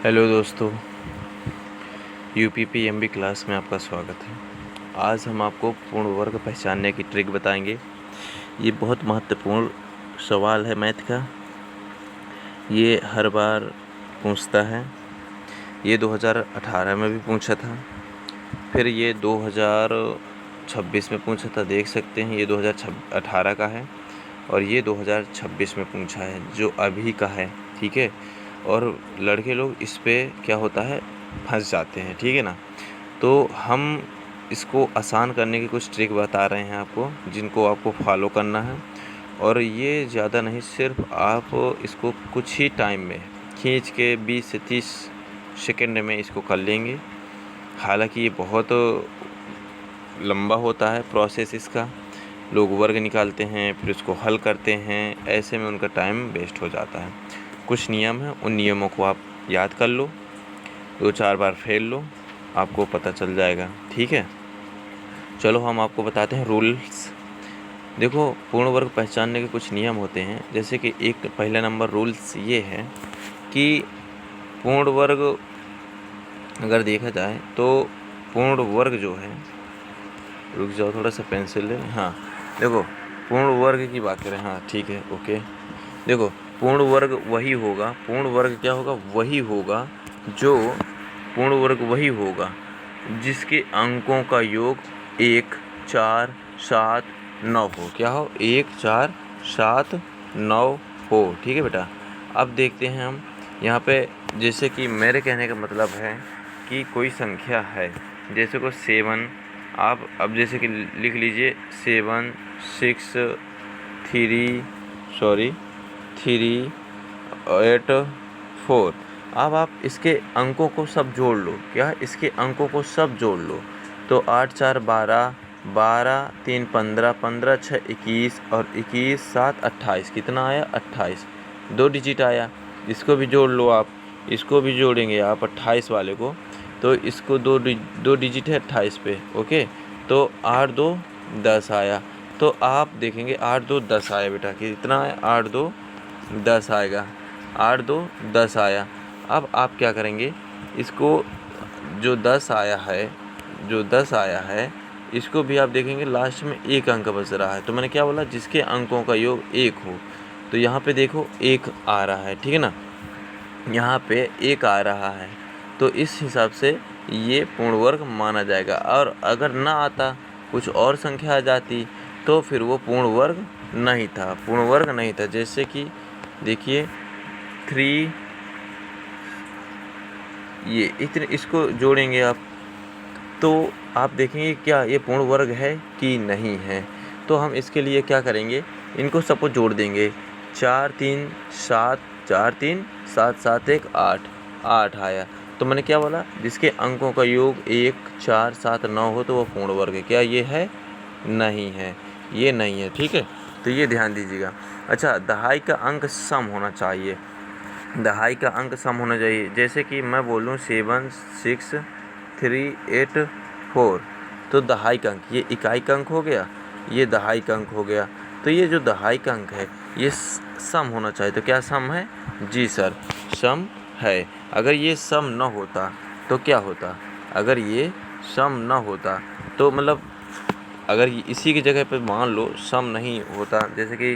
Hello दोस्तों, यूपीपीएमबी class में आपका स्वागत है। आज हम आपको पूर्ण वर्ग पहचानने की ट्रिक बताएंगे। ये बहुत महत्वपूर्ण सवाल है मैथ का। ये हर बार पूछता है। ये 2018 में भी पूछा था, फिर ये 2026 में पूछा था। देख सकते हैं ये 2018 का है और ये 2026 में पूछा है, जो अभी का है। ठीक है, और लड़के लोग इस पे क्या होता है, फंस जाते हैं। ठीक है ना। तो हम इसको आसान करने की कुछ ट्रिक बता रहे हैं आपको, जिनको आपको फॉलो करना है। और ये ज़्यादा नहीं, सिर्फ आप इसको कुछ ही टाइम में खींच के 20 से 30 सेकंड में इसको कर लेंगे। हालांकि ये बहुत लंबा होता है प्रोसेस इसका। लोग वर्ग निकालते हैं, फिर उसको हल करते हैं, ऐसे में उनका टाइम वेस्ट हो जाता है। कुछ नियम है, उन नियमों को आप याद कर लो, 2-4 बार फेल लो, आपको पता चल जाएगा। ठीक है, चलो हम आपको बताते हैं रूल्स। देखो, पूर्ण वर्ग पहचानने के कुछ नियम होते हैं। जैसे कि एक पहला नंबर रूल्स ये है कि पूर्ण वर्ग अगर देखा जाए तो पूर्ण वर्ग जो है, रुक जाओ थोड़ा सा पेंसिल ले। हाँ देखो, पूर्ण वर्ग की बात करें। हाँ ठीक है, ओके। देखो, पूर्ण वर्ग वही होगा, पूर्ण वर्ग क्या होगा, वही होगा जो पूर्ण वर्ग वही होगा जिसके अंकों का योग 1, 4, 7, 9 हो। क्या हो? 1, 4, 7, 9 हो। ठीक है बेटा। अब देखते हैं हम यहाँ पे, जैसे कि मेरे कहने का मतलब है कि कोई संख्या है, जैसे को 7, आप अब जैसे कि लिख लीजिए 7, 6, 3, 8, 4। अब आप इसके अंकों को सब जोड़ लो। क्या? इसके अंकों को सब जोड़ लो। तो 8, 4, 12, 12, 3, 15, 15, 6, 21 और 21, 7, 28। कितना आया? 28। 2 डिजिट आया। इसको भी जोड़ लो आप, इसको भी जोड़ेंगे आप 28 वाले को, तो इसको दो डिजिट है 28 पे। ओके, तो 8, 2, 10 आया। तो आप देखेंगे 8, 2, 10 आया बेटा। कितना आया? 8, 2, 10 आएगा। 8, 2, 10 आया। अब आप क्या करेंगे, इसको जो 10 आया है इसको भी आप देखेंगे लास्ट में एक अंक बच रहा है। तो मैंने क्या बोला? जिसके अंकों का योग 1 हो। तो यहाँ पे देखो 1 आ रहा है। ठीक है ना, यहाँ पे 1 आ रहा है, तो इस हिसाब से ये पूर्ण वर्ग माना जाएगा। और अगर ना आता, कुछ और संख्या आ जाती, तो फिर वो पूर्ण वर्ग नहीं था, पूर्ण वर्ग नहीं था। जैसे कि देखिए 3, ये इतने, इसको जोड़ेंगे आप तो आप देखेंगे क्या ये पूर्ण वर्ग है कि नहीं है। तो हम इसके लिए क्या करेंगे, इनको सबको जोड़ देंगे। 4, 3, 7, 4, 3, 7, 7, 1, 8, 8 आया। तो मैंने क्या बोला? जिसके अंकों का योग 1, 4, 7, 9 हो तो वो पूर्ण वर्ग है। क्या ये है? नहीं है, ये नहीं है। ठीक है, तो ये ध्यान दीजिएगा। अच्छा, दहाई का अंक सम होना चाहिए। दहाई का अंक सम होना चाहिए। जैसे कि मैं बोलूँ 7, 6, 3, 8, 4, तो दहाई का अंक, ये इकाई का अंक हो गया, ये दहाई का अंक हो गया। तो ये जो दहाई का अंक है ये सम होना चाहिए। तो क्या सम है? जी सर, सम है। अगर ये सम न होता तो क्या होता? अगर ये सम न होता तो मतलब अगर इसी की जगह पे मान लो सम नहीं होता, जैसे कि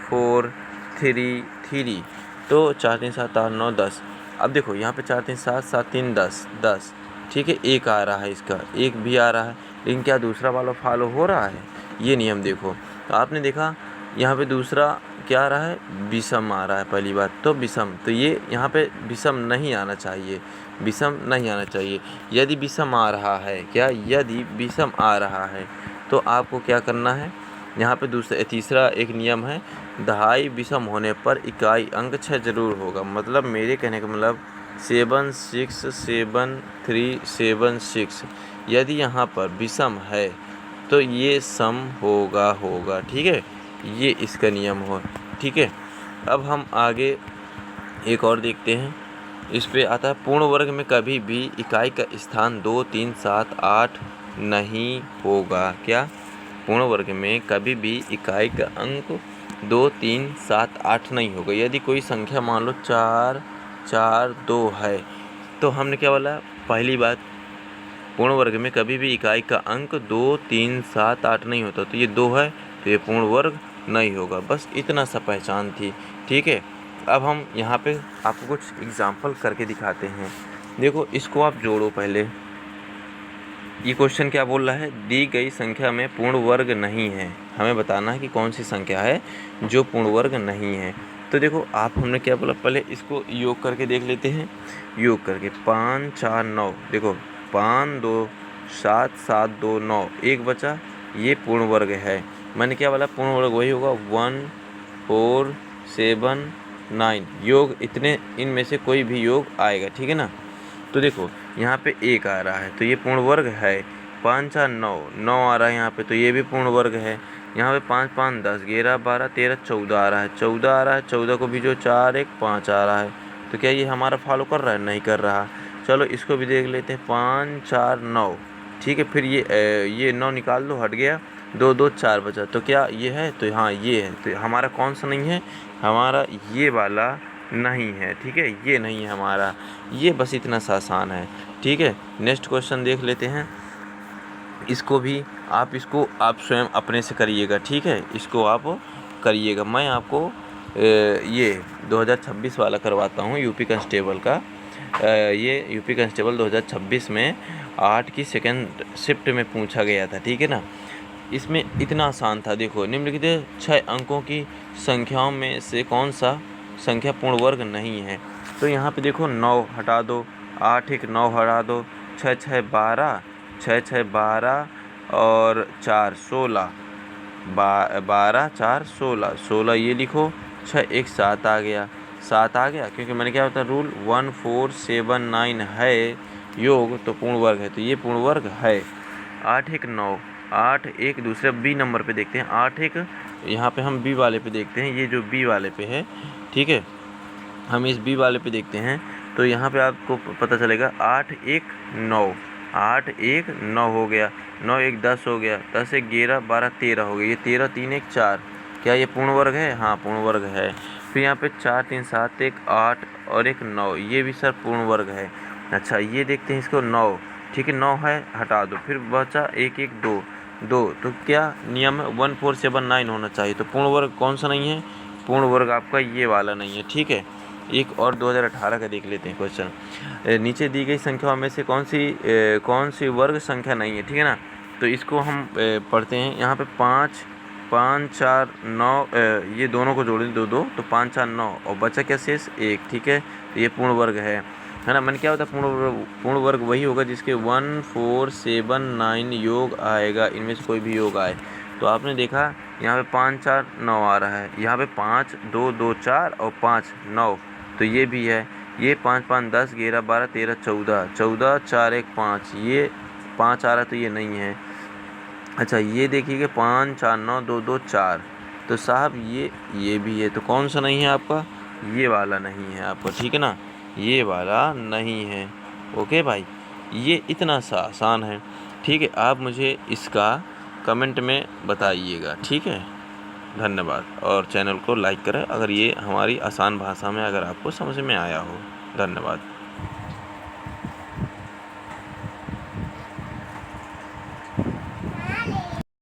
4, 3, 3, तो 4, 3, 7, 8, 9, 10। अब देखो यहाँ पे 4, 3, 7, 7, 3, 10, 10। ठीक है, 1 आ रहा है, इसका 1 भी आ रहा है, लेकिन क्या दूसरा वाला फॉलो हो रहा है? ये नियम देखो, तो आपने देखा यहाँ पे दूसरा क्या आ रहा है? विषम आ रहा है। पहली बात तो विषम, तो ये यहाँ पे विषम नहीं आना चाहिए, विषम नहीं आना चाहिए। यदि विषम आ रहा है, क्या यदि विषम आ रहा है तो आपको क्या करना है, यहाँ पे तीसरा एक नियम है, दहाई विषम होने पर इकाई अंक 6 जरूर होगा। मतलब मेरे कहने का मतलब 7, 6, 7, 3, 7, 6, यदि यहाँ पर विषम है तो ये सम होगा। ठीक है, ये इसका नियम हो। ठीक है, अब हम आगे एक और देखते हैं। इस पे आता है पूर्ण वर्ग में कभी भी इकाई का स्थान 2, 3, 7, 8 नहीं होगा। क्या? पूर्ण वर्ग में कभी भी इकाई का अंक 2, 3, 7, 8 नहीं होगा। यदि कोई संख्या मान लो 4, 4, 2 है, तो हमने क्या बोला, पहली बात, पूर्ण वर्ग में कभी भी इकाई का अंक 2, 3, 7, 8 नहीं होता, तो ये 2 है तो ये पूर्ण वर्ग नहीं होगा। बस इतना सा पहचान थी, ठीक है। अब हम यहाँ पे आपको कुछ एग्जाम्पल करके दिखाते हैं। देखो इसको आप जोड़ो पहले। ये क्वेश्चन क्या बोल रहा है, दी गई संख्या में पूर्ण वर्ग नहीं है, हमें बताना है कि कौन सी संख्या है जो पूर्ण वर्ग नहीं है। तो देखो आप, हमने क्या बोला, पहले इसको योग करके देख लेते हैं। योग करके 5, 4, 9, देखो 5, 2, 7, 7, 2, 9, एक बचा, ये पूर्ण वर्ग है। मैंने क्या बोला, पूर्ण वर्ग वही होगा 1, 4, 7, 9, योग इतने, इनमें से कोई भी योग आएगा, ठीक है ना। तो देखो यहाँ पे 1 आ रहा है तो ये पूर्ण वर्ग है। 5, 4, 9, 9 आ रहा है यहाँ पे तो ये भी पूर्ण वर्ग है। यहाँ पे 5, 5, 10, 11, 12, 13, 14 आ रहा है, 14 आ रहा है, 14 को भी जो 4, 1, 5 आ रहा है, तो क्या ये हमारा फॉलो कर रहा है, नहीं कर रहा। चलो इसको भी देख लेते हैं, 5, 4, 9, ठीक है। फिर ये 9 निकाल दो, हट गया, 2, 2, 4 बचा, तो क्या ये है, तो हाँ ये है। तो हमारा कौन सा नहीं है, हमारा ये वाला नहीं है, ठीक है, ये नहीं है हमारा। ये बस इतना सा आसान है, ठीक है। नेक्स्ट क्वेश्चन देख लेते हैं। इसको भी आप स्वयं अपने से करिएगा, ठीक है, इसको आप करिएगा। मैं आपको ये 2026 वाला करवाता हूँ, यूपी कांस्टेबल का। ये यूपी कांस्टेबल 2026 में 8 की सेकंड शिफ्ट में पूछा गया था, ठीक है ना। इसमें इतना आसान था, देखो निम्नलिखित 6 अंकों की संख्याओं में से कौन सा संख्या पूर्ण वर्ग नहीं है। तो यहाँ पे देखो 9 हटा दो, 8, 1, 9 हटा दो, 6, 6, 12, 6, 6, 12 और 4, 16, 12, 4, 16, 16 ये लिखो, 6, 1, 7 आ गया, 7 आ गया, क्योंकि मैंने क्या होता है रूल 1, 4, 7, 9 है योग, तो पूर्ण वर्ग है, तो ये पूर्ण वर्ग है। 8, 1, 9, 8, 1 दूसरे बी नंबर पे देखते हैं, 8, 1 यहाँ पे हम बी वाले पे देखते हैं, ये जो बी वाले पे है, ठीक है, हम इस बी वाले पे देखते हैं। तो यहाँ पे आपको पता चलेगा 8, 1, 9, 8, 1, 9 हो गया, 9, 1, 10 हो गया, 10, 1, 11, 12, 13 हो गया, ये 13, 3, 1, 4, क्या ये पूर्ण वर्ग है, हाँ पूर्ण वर्ग है। फिर यहाँ पे 4, 3, 7, 1, 8 और 1, 9, ये भी सर पूर्ण वर्ग है। अच्छा ये देखते हैं इसको 9, ठीक है, 9 है, हटा दो, फिर बचा 1, 1, 2, 2, तो क्या नियम है 1, 4, 7, 9 होना चाहिए। तो पूर्ण वर्ग कौन सा नहीं है, पूर्ण वर्ग आपका ये वाला नहीं है, ठीक है। एक और 2018 का देख लेते हैं क्वेश्चन। नीचे दी गई संख्याओं में से कौन सी वर्ग संख्या नहीं है, ठीक है ना। तो इसको हम पढ़ते हैं। यहाँ पे 5, 5, 4, 9, ये दोनों को जोड़ें 2, 2, तो 5, 4, 9 और बचा क्या शेष 1, ठीक है, तो ये पूर्ण वर्ग है ना। मैंने क्या होता है, पूर्ण वर्ग वही होगा जिसके 1, 4, 7, 9 योग आएगा, इनमें से कोई भी योग आए। तो आपने देखा यहाँ पे 5, 4, 9 आ रहा है, यहाँ पे 5, 2, 2, 4 और 5, 9, तो ये भी है। ये 5, 5, 10, 11, 12, 13, 14, 14, 4, 1, 5, ये 5 आ रहा है तो ये नहीं है। अच्छा ये देखिए 5, 4, 9, 2, 2, 4, तो साहब ये भी है, तो कौन सा नहीं है आपका, ये वाला नहीं है आपका, ठीक है ना, ये वाला नहीं है। ओके भाई, ये इतना सा आसान है, ठीक है। आप मुझे इसका कमेंट में बताइएगा, ठीक है। धन्यवाद, और चैनल को लाइक करें अगर ये हमारी आसान भाषा में अगर आपको समझ में आया हो। धन्यवाद।